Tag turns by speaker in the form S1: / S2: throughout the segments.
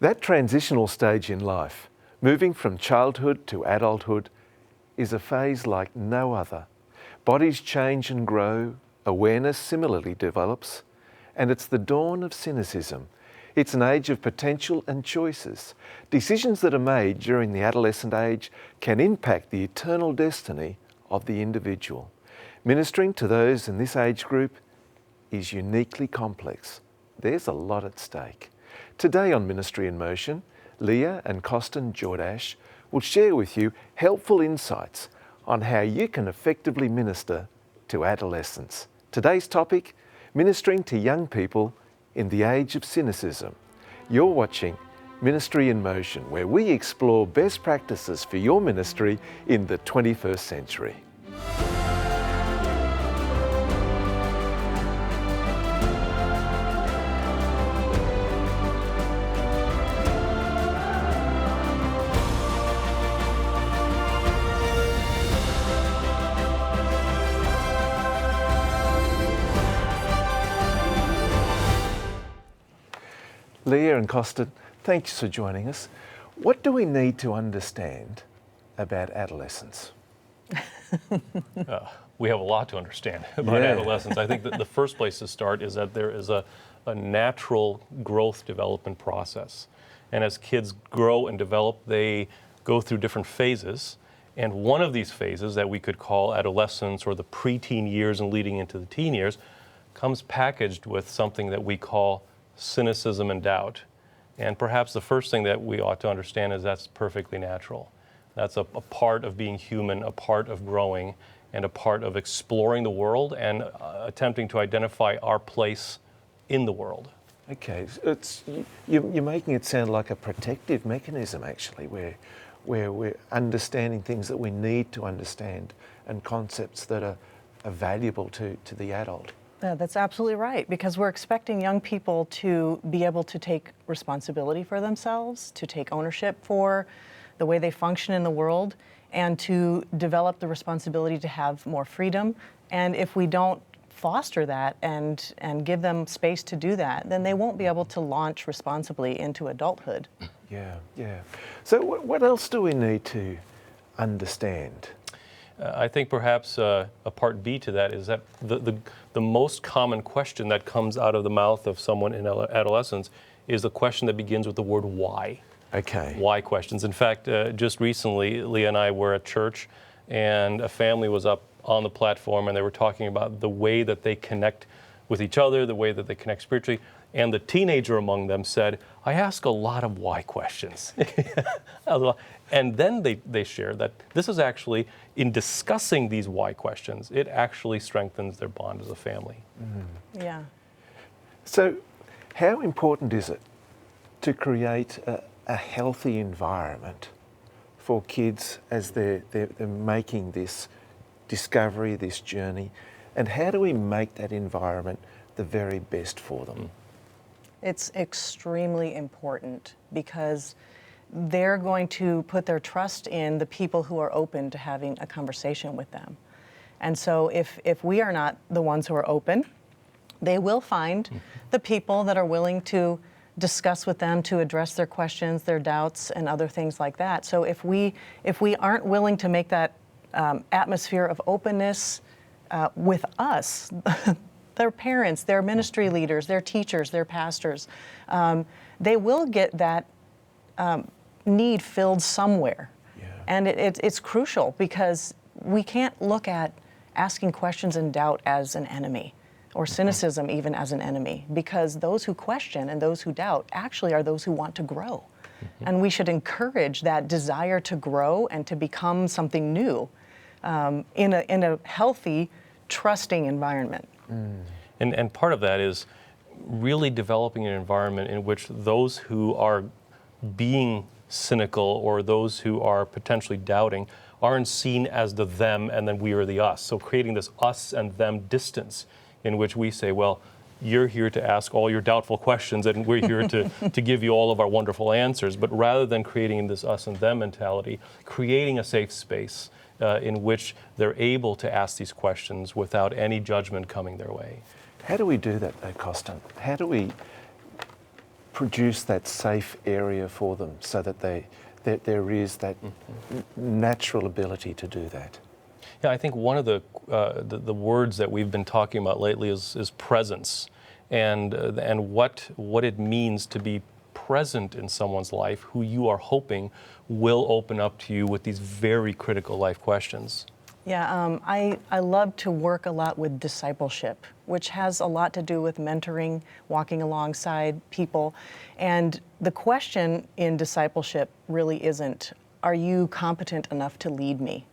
S1: That transitional stage in life, moving from childhood to adulthood, is a phase like no other. Bodies change and grow, awareness similarly develops, and it's the dawn of cynicism. It's an age of potential and choices. Decisions that are made during the adolescent age can impact the eternal destiny of the individual. Ministering to those in this age group is uniquely complex. There's a lot at stake. Today on Ministry in Motion, Leah and Costin Jordache will share with you helpful insights on how you can effectively minister to adolescents. Today's topic, ministering to young people in the age of cynicism. You're watching Ministry in Motion, where we explore best practices for your ministry in the 21st century. Leah and Costin, thanks for joining us. What do we need to understand about adolescence?
S2: We have a lot to understand about adolescence. I think that the first place to start is that there is a natural growth development process. And as kids grow and develop, they go through different phases. And one of these phases that we could call adolescence or the preteen years and leading into the teen years comes packaged with something that we call cynicism and doubt. And perhaps the first thing that we ought to understand is that's perfectly natural. That's a part of being human, a part of growing, and a part of exploring the world and attempting to identify our place in the world.
S1: Okay, you're making it sound like a protective mechanism actually, where we're understanding things that we need to understand and concepts that are valuable to the adult.
S3: That's absolutely right, because we're expecting young people to be able to take responsibility for themselves, to take ownership for the way they function in the world, and to develop the responsibility to have more freedom. And if we don't foster that and give them space to do that, then they won't be able to launch responsibly into adulthood.
S1: Yeah. So what else do we need to understand?
S2: I think perhaps a part B to that is that the most common question that comes out of the mouth of someone in adolescence is the question that begins with the word why.
S1: Okay.
S2: Why questions. In fact, just recently, Leah and I were at church and a family was up on the platform and they were talking about the way that they connect with each other, the way that they connect spiritually. And the teenager among them said, I ask a lot of why questions. And then they shared that this is actually, in discussing these why questions, it actually strengthens their bond as a family.
S3: Mm-hmm. Yeah.
S1: So how important is it to create a healthy environment for kids as they're making this discovery, this journey? And how do we make that environment the very best for them?
S3: It's extremely important because they're going to put their trust in the people who are open to having a conversation with them. And so if we are not the ones who are open, they will find the people that are willing to discuss with them, to address their questions, their doubts, and other things like that. So if we aren't willing to make that atmosphere of openness with us, their parents, their ministry leaders, their teachers, their pastors, they will get that need filled somewhere. Yeah. And it's crucial because we can't look at asking questions and doubt as an enemy, or cynicism even as an enemy, because those who question and those who doubt actually are those who want to grow. And we should encourage that desire to grow and to become something new in a healthy, trusting environment.
S2: And part of that is really developing an environment in which those who are being cynical or those who are potentially doubting aren't seen as the them and then we are the us. So creating this us and them distance in which we say, well, you're here to ask all your doubtful questions and we're here to give you all of our wonderful answers. But rather than creating this us and them mentality, creating a safe space in which they're able to ask these questions without any judgment coming their way.
S1: How do we do that though, Costin? How do we produce that safe area for them so that there is that natural ability to do that.
S2: Yeah, I think one of the words that we've been talking about lately is presence, and what it means to be present in someone's life who you are hoping will open up to you with these very critical life questions.
S3: Yeah, I love to work a lot with discipleship, which has a lot to do with mentoring, walking alongside people. And the question in discipleship really isn't, are you competent enough to lead me?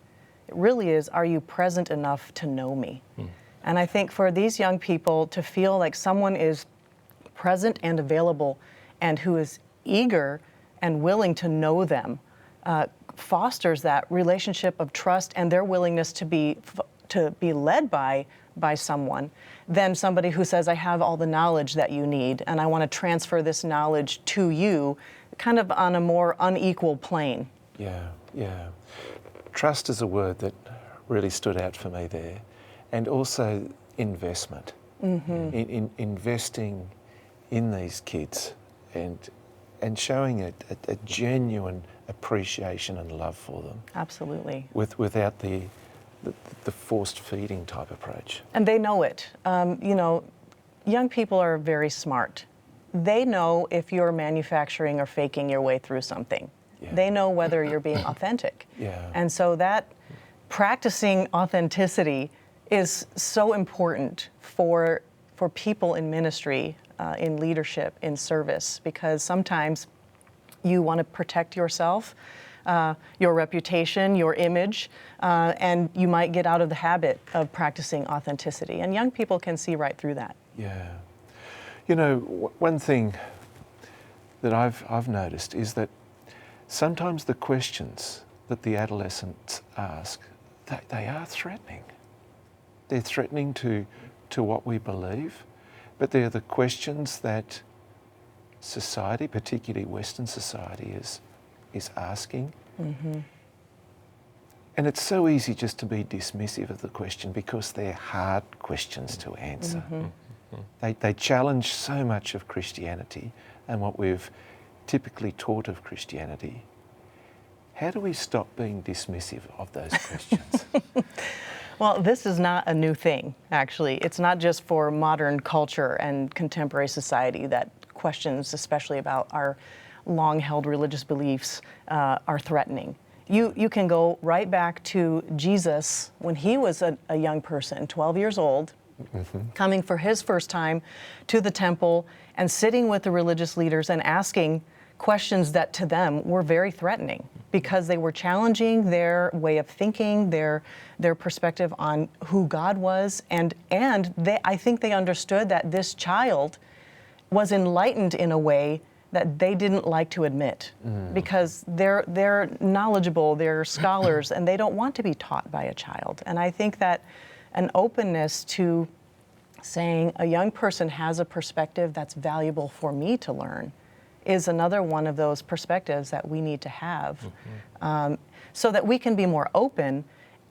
S3: It really is, are you present enough to know me? And I think for these young people to feel like someone is present and available and who is eager and willing to know them, fosters that relationship of trust and their willingness to be led by someone than somebody who says, I have all the knowledge that you need and I want to transfer this knowledge to you, kind of on a more unequal plane.
S1: Yeah. Trust is a word that really stood out for me there, and also investment. In investing in these kids and showing a genuine appreciation and love for them.
S3: Absolutely.
S1: Without the forced feeding type approach.
S3: And they know it. Young people are very smart. They know if you're manufacturing or faking your way through something. Yeah. They know whether you're being authentic.
S1: Yeah.
S3: And so that practicing authenticity is so important for people in ministry, in leadership, in service, because sometimes you want to protect yourself, your reputation, your image, and you might get out of the habit of practicing authenticity. And young people can see right through that.
S1: Yeah. One thing that I've noticed is that sometimes the questions that the adolescents ask, they are threatening. They're threatening to what we believe, but they're the questions that society, particularly Western society, is asking. And it's so easy just to be dismissive of the question because they're hard questions to answer. They challenge so much of Christianity and what we've typically taught of Christianity. How do we stop being dismissive of those questions?
S3: Well, this is not a new thing, actually. It's not just for modern culture and contemporary society that questions, especially about our long-held religious beliefs, are threatening. You can go right back to Jesus when he was a young person, 12 years old, coming for his first time to the temple and sitting with the religious leaders and asking questions that to them were very threatening because they were challenging their way of thinking, their perspective on who God was, and I think they understood that this child was enlightened in a way that they didn't like to admit because they're knowledgeable, they're scholars, and they don't want to be taught by a child. And I think that an openness to saying a young person has a perspective that's valuable for me to learn is another one of those perspectives that we need to have so that we can be more open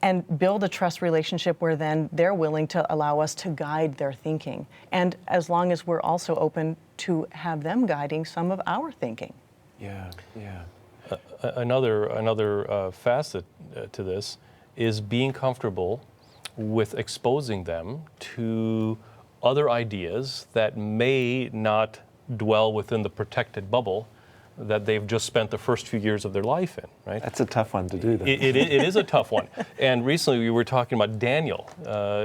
S3: and build a trust relationship where then they're willing to allow us to guide their thinking. And as long as we're also open to have them guiding some of our thinking.
S1: Yeah.
S2: Another facet to this is being comfortable with exposing them to other ideas that may not dwell within the protected bubble that they've just spent the first few years of their life in, right?
S1: That's a tough one to do, though.
S2: It is a tough one. And recently we were talking about Daniel.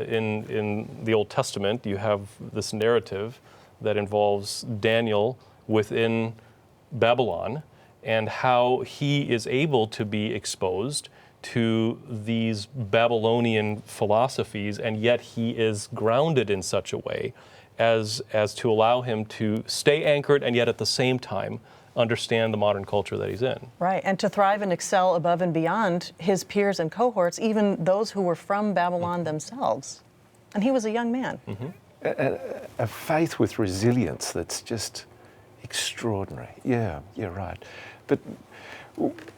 S2: In the Old Testament, you have this narrative that involves Daniel within Babylon and how he is able to be exposed to these Babylonian philosophies, and yet he is grounded in such a way as to allow him to stay anchored and yet at the same time understand the modern culture that he's in.
S3: Right, and to thrive and excel above and beyond his peers and cohorts, even those who were from Babylon themselves. And he was a young man.
S1: A faith with resilience that's just extraordinary. Yeah, you're right. But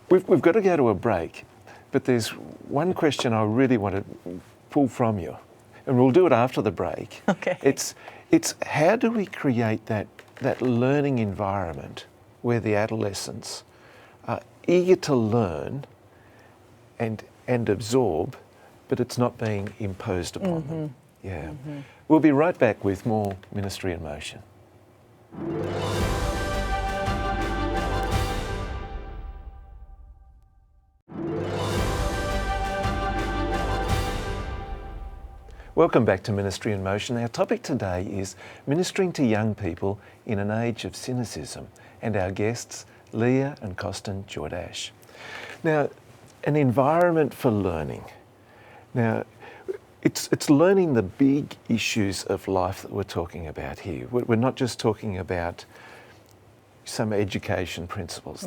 S1: we've got to go to a break. But there's one question I really want to pull from you, and we'll do it after the break.
S3: Okay.
S1: It's how do we create that that learning environment where the adolescents are eager to learn and absorb, but it's not being imposed upon them. Yeah. We'll be right back with more Ministry in Motion. Welcome back to Ministry in Motion. Our topic today is ministering to young people in an age of cynicism, and our guests, Leah and Costin Jordache. Now, an environment for learning. Now, it's learning the big issues of life that we're talking about here. We're not just talking about some education principles.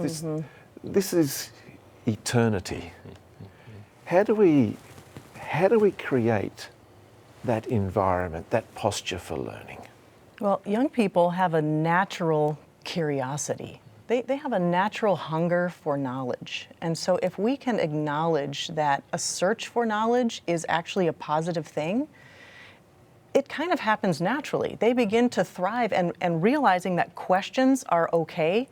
S1: This is eternity. How do we create that environment, that posture for learning?
S3: Well, young people have a natural curiosity. They have a natural hunger for knowledge. And so if we can acknowledge that a search for knowledge is actually a positive thing, it kind of happens naturally. They begin to thrive, and realizing that questions are okay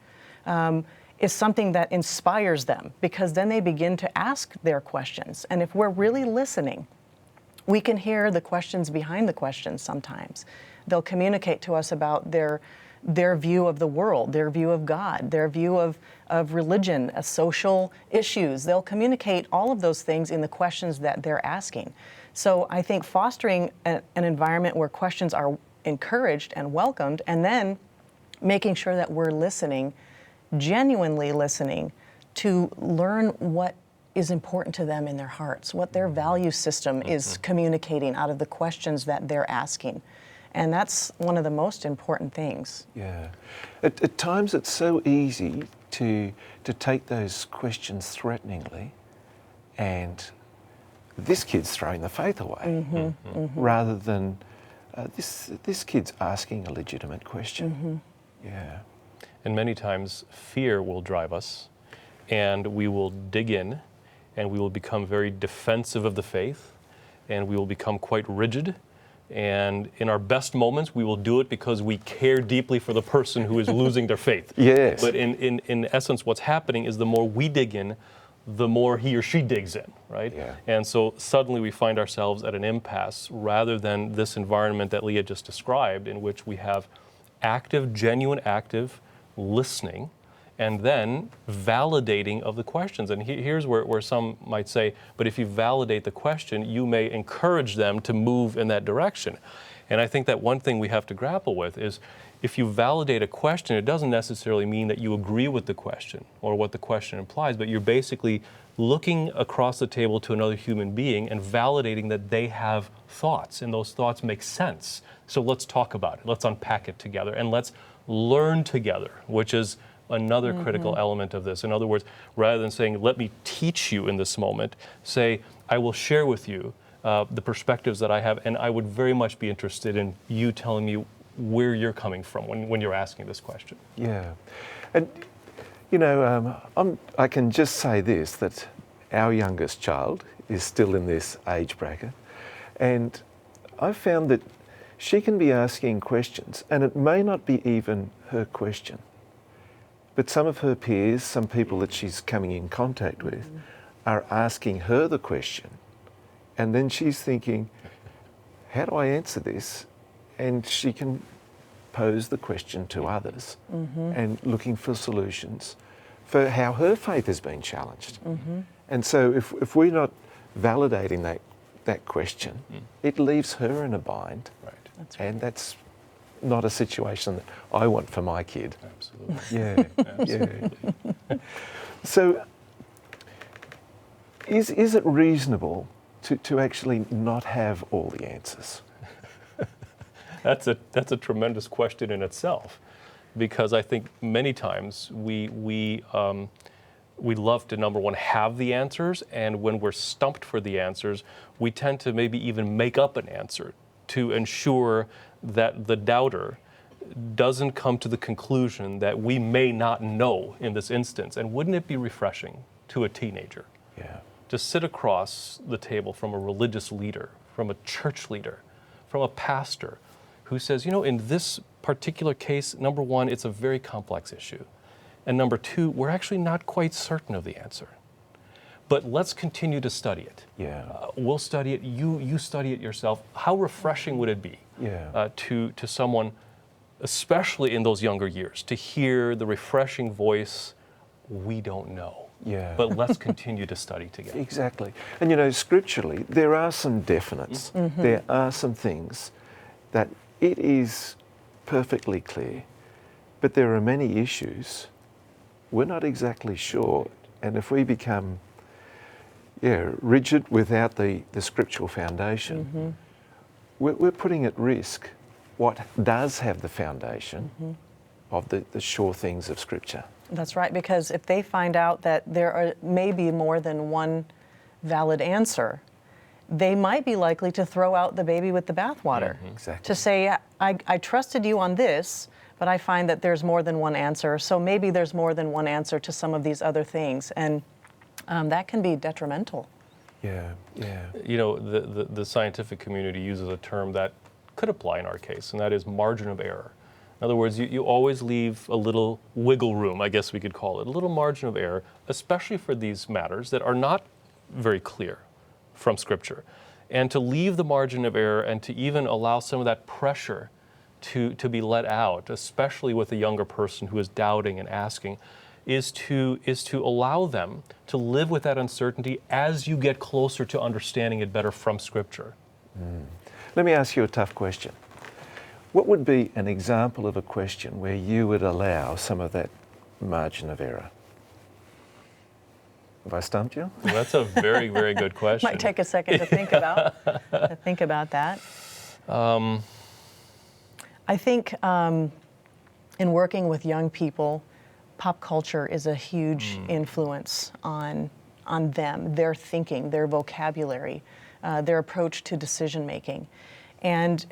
S3: is something that inspires them, because then they begin to ask their questions. And if we're really listening, we can hear the questions behind the questions sometimes. They'll communicate to us about their view of the world, their view of God, their view of religion, social issues. They'll communicate all of those things in the questions that they're asking. So I think fostering an environment where questions are encouraged and welcomed, and then making sure that we're listening, genuinely listening, to learn what is important to them in their hearts, what their value system is communicating out of the questions that they're asking. And that's one of the most important things.
S1: Yeah. At times it's so easy to take those questions threateningly, and this kid's throwing the faith away, rather than this kid's asking a legitimate question. Yeah.
S2: And many times fear will drive us, and we will dig in, and we will become very defensive of the faith, and we will become quite rigid. And in our best moments, we will do it because we care deeply for the person who is losing their faith.
S1: Yes.
S2: But in essence, what's happening is the more we dig in, the more he or she digs in, right?
S1: Yeah.
S2: And so suddenly we find ourselves at an impasse, rather than this environment that Leah just described, in which we have active, genuine active listening, and then validating of the questions. And here's where some might say, but if you validate the question, you may encourage them to move in that direction. And I think that one thing we have to grapple with is, if you validate a question, it doesn't necessarily mean that you agree with the question or what the question implies, but you're basically looking across the table to another human being and validating that they have thoughts, and those thoughts make sense. So let's talk about it, let's unpack it together, and let's learn together, which is another critical element of this. In other words, rather than saying, let me teach you in this moment, say, I will share with you the perspectives that I have, and I would very much be interested in you telling me where you're coming from when you're asking this question.
S1: Yeah. And, you know, I can just say this, that our youngest child is still in this age bracket, and I've found that she can be asking questions, and it may not be even her question, but some of her peers, some people that she's coming in contact with, are asking her the question, and then she's thinking, how do I answer this? And she can pose the question to others, and looking for solutions for how her faith has been challenged. And so if we're not validating that question, it leaves her in a bind.
S2: Right.
S3: That's right.
S1: And that's not a situation that I want for my kid.
S2: Absolutely.
S1: Yeah.
S2: Absolutely.
S1: Yeah. So is it reasonable to actually not have all the answers?
S2: That's a tremendous question in itself, because I think many times we love to, number one, have the answers, and when we're stumped for the answers, we tend to maybe even make up an answer to ensure that the doubter doesn't come to the conclusion that we may not know in this instance. And wouldn't it be refreshing to a teenager to sit across the table from a religious leader, from a church leader, from a pastor, who says, you know, in this particular case, number one, it's a very complex issue. And number two, we're actually not quite certain of the answer. But let's continue to study it.
S1: Yeah.
S2: We'll study it. You study it yourself. How refreshing would it be to someone, especially in those younger years, to hear the refreshing voice, we don't know.
S1: Yeah.
S2: But let's continue to study together.
S1: Exactly. And you know, scripturally, there are some definites.
S3: Mm-hmm.
S1: There are some things that it is perfectly clear, but there are many issues we're not exactly sure. And if we become rigid without the scriptural foundation, we're putting at risk what does have the foundation of the sure things of Scripture.
S3: That's right, because if they find out that there are maybe more than one valid answer, they might be likely to throw out the baby with the bathwater.
S1: Exactly.
S3: To say, I trusted you on this, but I find that there's more than one answer, so maybe there's more than one answer to some of these other things, and that can be detrimental.
S1: Yeah.
S2: You know, the scientific community uses a term that could apply in our case, and that is margin of error. In other words, you always leave a little wiggle room, I guess we could call it, a little margin of error, especially for these matters that are not very clear from Scripture. And to leave the margin of error and to even allow some of that pressure to be let out, especially with a younger person who is doubting and asking, is to allow them to live with that uncertainty as you get closer to understanding it better from Scripture.
S1: Let me ask you a tough question. What would be an example of a question where you would allow some of that margin of error? Have I stumped you?
S2: Well, that's a very, very good question.
S3: Might take a second to think about that. I think in working with young people, pop culture is a huge influence on them, their thinking, their vocabulary, their approach to decision making. And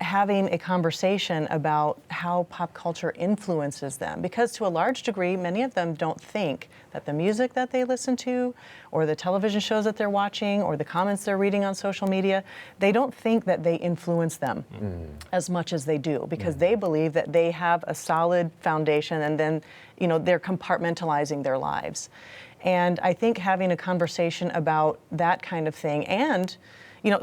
S3: having a conversation about how pop culture influences them. Because to a large degree, many of them don't think that the music that they listen to, or the television shows that they're watching, or the comments they're reading on social media, they don't think that they influence them as much as they do, because they believe that they have a solid foundation, and then, you know, they're compartmentalizing their lives. And I think having a conversation about that kind of thing, and, you know,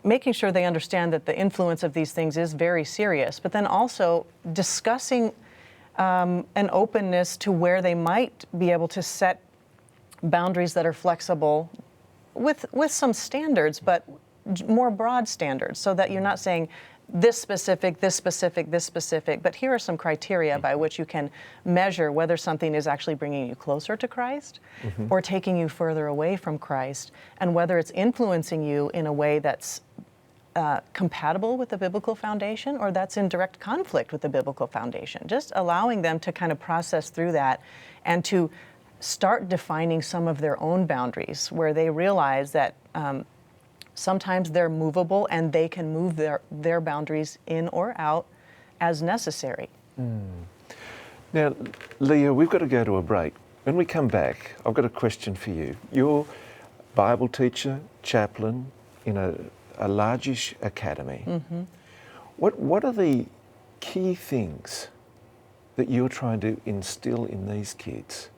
S3: making sure they understand that the influence of these things is very serious, but then also discussing an openness to where they might be able to set boundaries that are flexible with some standards, but more broad standards, so that you're not saying this specific, but here are some criteria by which you can measure whether something is actually bringing you closer to Christ or taking you further away from Christ, and whether it's influencing you in a way that's compatible with the biblical foundation or that's in direct conflict with the biblical foundation. Just allowing them to kind of process through that and to start defining some of their own boundaries, where they realize that sometimes they're movable and they can move their boundaries in or out as necessary.
S1: Now, Leah, we've got to go to a break. When we come back, I've got a question for you. You're Bible teacher, chaplain in a largish academy. What are the key things that you're trying to instill in these kids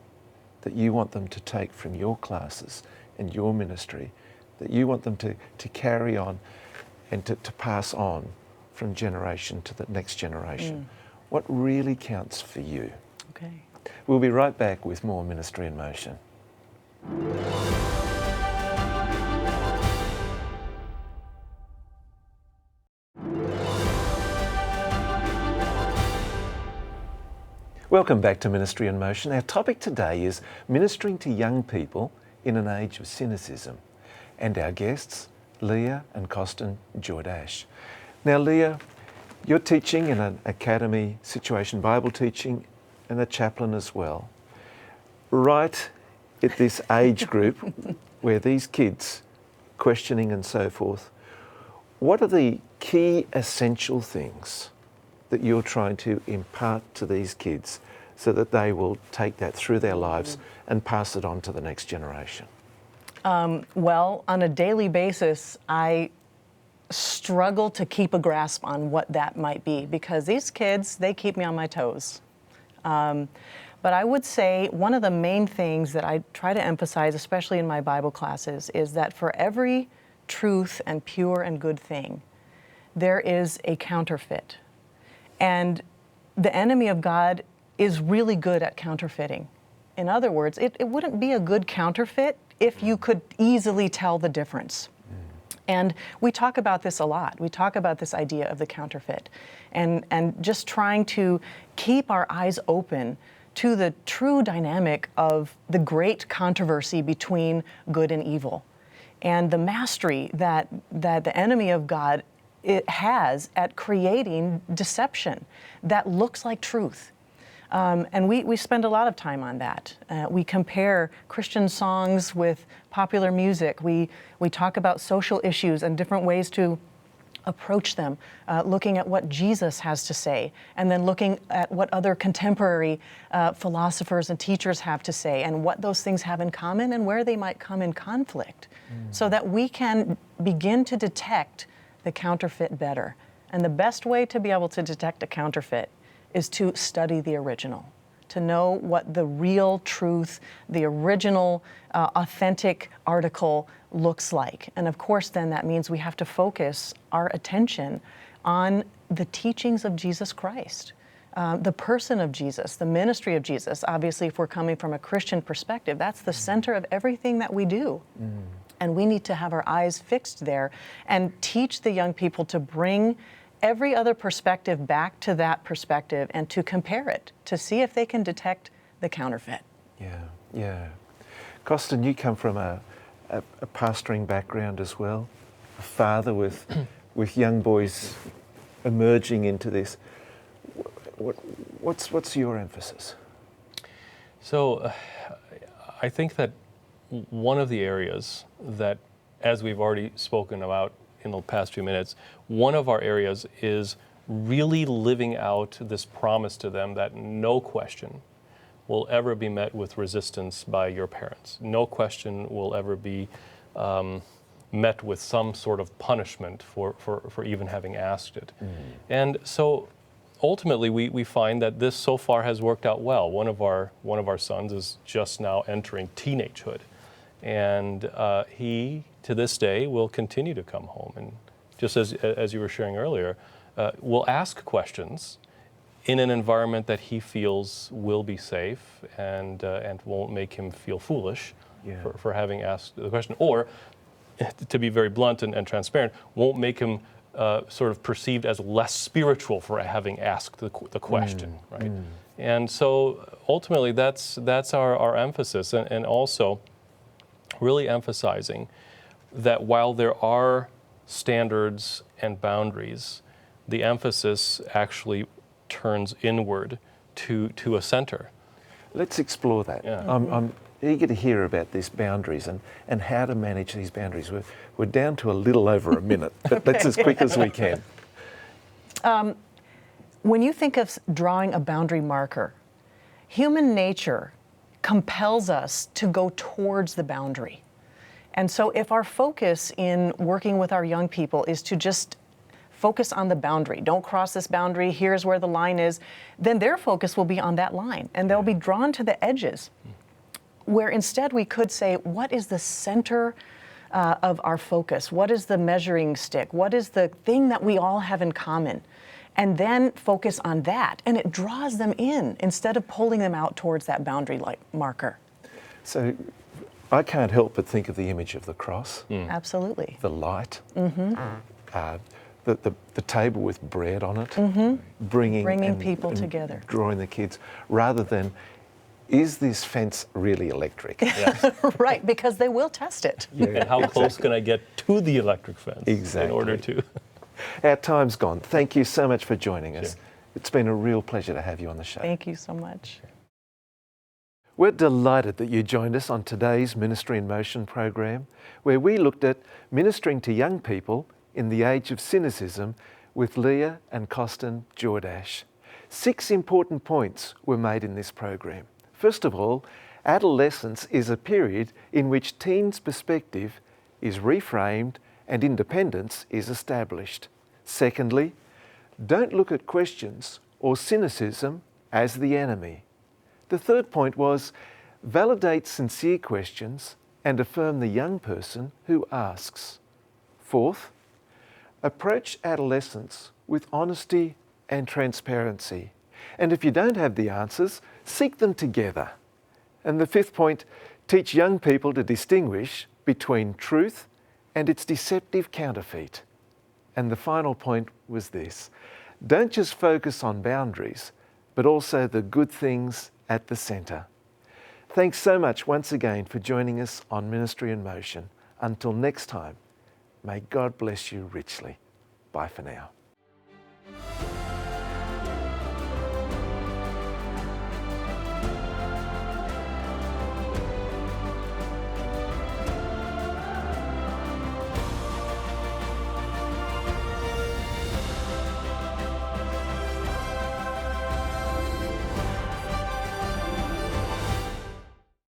S1: that you want them to take from your classes and your ministry, that you want them to carry on and to pass on from generation to the next generation? What really counts for you?
S3: Okay.
S1: We'll be right back with more Ministry in Motion. Welcome back to Ministry in Motion. Our topic today is ministering to young people in an age of cynicism. And our guests, Leah and Costin Jordache. Now, Leah, you're teaching in an academy situation, Bible teaching, and a chaplain as well. Right at this age group where these kids, questioning and so forth, what are the key essential things that you're trying to impart to these kids so that they will take that through their lives and pass it on to the next generation?
S3: Well, on a daily basis, I struggle to keep a grasp on what that might be, because these kids, they keep me on my toes. But I would say one of the main things that I try to emphasize, especially in my Bible classes, is that for every truth and pure and good thing, there is a counterfeit. And the enemy of God is really good at counterfeiting. In other words, it wouldn't be a good counterfeit if you could easily tell the difference. And we talk about this a lot. We talk about this idea of the counterfeit and just trying to keep our eyes open to the true dynamic of the great controversy between good and evil, and the mastery that the enemy of God it has at creating deception that looks like truth. And we spend a lot of time on that. We compare Christian songs with popular music. We talk about social issues and different ways to approach them, looking at what Jesus has to say, and then looking at what other contemporary philosophers and teachers have to say, and what those things have in common and where they might come in conflict, so that we can begin to detect the counterfeit better. And the best way to be able to detect a counterfeit is to study the original, to know what the real truth, the original authentic article looks like. And of course, then that means we have to focus our attention on the teachings of Jesus Christ, the person of Jesus, the ministry of Jesus. Obviously, if we're coming from a Christian perspective, that's the center of everything that we do. And we need to have our eyes fixed there and teach the young people to bring every other perspective back to that perspective and to compare it, to see if they can detect the counterfeit.
S1: Yeah. Costin, you come from a pastoring background as well, a father with young boys emerging into this. What's your emphasis?
S2: So I think that one of the areas that, as we've already spoken about in the past few minutes, one of our areas is really living out this promise to them that no question will ever be met with resistance by your parents. No question will ever be met with some sort of punishment for even having asked it. And so ultimately we find that this so far has worked out well. One of our sons is just now entering teenagehood, and he to this day will continue to come home and, just as you were sharing earlier, will ask questions in an environment that he feels will be safe and won't make him feel foolish for having asked the question, or, to be very blunt and transparent, won't make him sort of perceived as less spiritual for having asked the question, right? And so ultimately that's our emphasis, and also really emphasizing that while there are standards and boundaries, the emphasis actually turns inward to a center.
S1: Let's explore that.
S2: Yeah.
S1: I'm eager to hear about these boundaries and how to manage these boundaries. We're down to a little over a minute, but that's as quick as we can.
S3: When you think of drawing a boundary marker, human nature compels us to go towards the boundary. And so if our focus in working with our young people is to just focus on the boundary, don't cross this boundary, here's where the line is, then their focus will be on that line, and they'll be drawn to the edges. Where instead we could say, what is the center of our focus? What is the measuring stick? What is the thing that we all have in common? And then focus on that, and it draws them in instead of pulling them out towards that boundary marker.
S1: So I can't help but think of the image of the cross.
S3: Absolutely.
S1: The light, the table with bread on it, bringing
S3: people together,
S1: drawing the kids, rather than, is this fence really electric?
S3: Right, because they will test it.
S2: And how close can I get to the electric fence
S1: Exactly.
S2: in order to...
S1: Our time's gone. Thank you so much for joining us. It's been a real pleasure to have you on the show.
S3: Thank you so much.
S1: We're delighted that you joined us on today's Ministry in Motion program, where we looked at ministering to young people in the age of cynicism with Leah and Costin Jordache. 6 important points were made in this program. First of all, adolescence is a period in which teens' perspective is reframed and independence is established. Secondly, don't look at questions or cynicism as the enemy. The third point was validate sincere questions and affirm the young person who asks. Fourth, approach adolescence with honesty and transparency. And if you don't have the answers, seek them together. And the fifth point, teach young people to distinguish between truth and its deceptive counterfeit. And the final point was this: don't just focus on boundaries, but also the good things at the centre. Thanks so much once again for joining us on Ministry in Motion. Until next time, may God bless you richly. Bye for now.